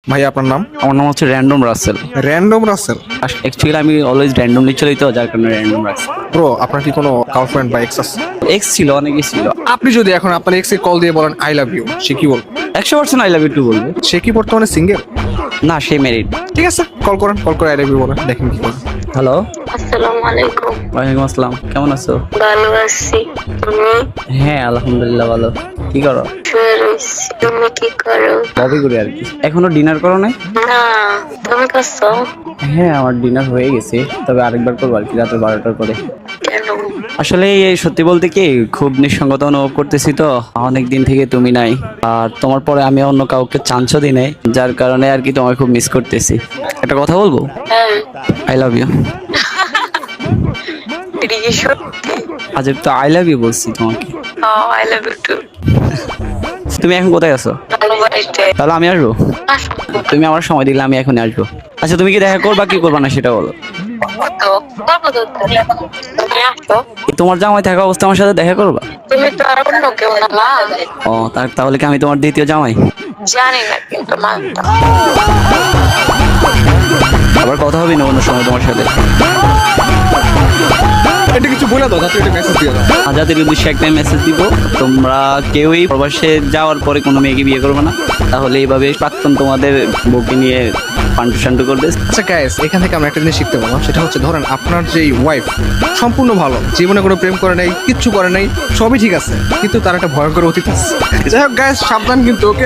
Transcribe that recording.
ভাই আপনার নাম? আমার নাম হচ্ছে random Russell. Random Russell. Actually আমি অলওয়েজ র্যান্ডমলি চলি, তো যার কারণে র্যান্ডম রাসেল। ব্রো, আপনার কি কোনো গার্লফ্রেন্ড বা এক্স আছে? এক্স ছিল, অনেকই ছিল। আপনি যদি এখন আপনার এক্স কল দিয়ে বলেন আই লাভ ইউ, সে কি বলবে? 100% আই লাভ ইউ টু বলবে। সে কি বর্তমানে সিঙ্গেল? না, সে মেরিড। ঠিক আছে, কল করেন, কল করে আই লাভ ইউ বলেন, দেখেন কি করে। হ্যালো, আসসালামু আলাইকুম। ওয়ালাইকুম আসসালাম, কেমন আছো? ভালো আছি। তুমি? হ্যাঁ আলহামদুলিল্লাহ ভালো। কি করো? শুয়ে রয়েছি। তুমি কি করো? কবে করে আর কি। এখনো ডিনার করো নাই? না, তুমি করছো? হ্যাঁ আমার ডিনার হয়ে গেছে, তবে আরেকবার করবো আর কি, রাতের 12টার পরে। কেন? আসলে এই সত্যি বলতে কি খুব নিঃসঙ্গতা অনুভব করতেছি, তো অনেক দিন থেকে তুমি নাই, আর তোমার পরে আমি অন্য কাউকে চান্সও দিই নাই, যার কারণে আর কি তোমায় খুব মিস করতেছি। একটা কথা বলবো? হ্যাঁ। I love you. এটা কি সত্যি? আজ তো আই লাভ ইউ বলছি তোমাকে। I love you too. তুমি এখন কোথায় আছো? ভালো বাড়িতে। তাহলে আমি আসবো। আসো। তুমি আমার সময় দিলে আমি এখনই আসবো। আচ্ছা তুমি কি দেখা করবা কি করবা না সেটা বলো। তো করবো তো। তুমি আসো। তোমার জামাই থাকা অবস্থা আমার সাথে দেখা করবা? তুমি তো আর অন্য কেউ না। ও তাহলে কি আমি তোমার দ্বিতীয় জামাই? জানি না কিন্তু মানতাম। আবার কথা হবে না অন্য সময় তোমার সাথে। এটা কিছু বলে দাও, যাতে এটা মেসেজ দিয়ে দাও। যাদের উদ্দেশ্যে একটা মেসেজ দিব, তোমরা কেউই প্রবাসে যাওয়ার পরে কোনো মেয়েকে বিয়ে করবে না, তাহলে এইভাবে প্রাক্তন তোমাদের বউকে নিয়ে পান্টু শান্টু করবে। আচ্ছা গাইস, এখান থেকে আমরা একটা জিনিস শিখতে পারলাম, সেটা হচ্ছে ধরেন আপনার যে ওয়াইফ সম্পূর্ণ ভালো, জীবনে কোনো প্রেম করে নাই, কিচ্ছু করে নাই, সবই ঠিক আছে, কিন্তু তার একটা ভয়ঙ্কর অতীত আছে। যাই হোক গাইস, সাবধান কিন্তু, ওকে।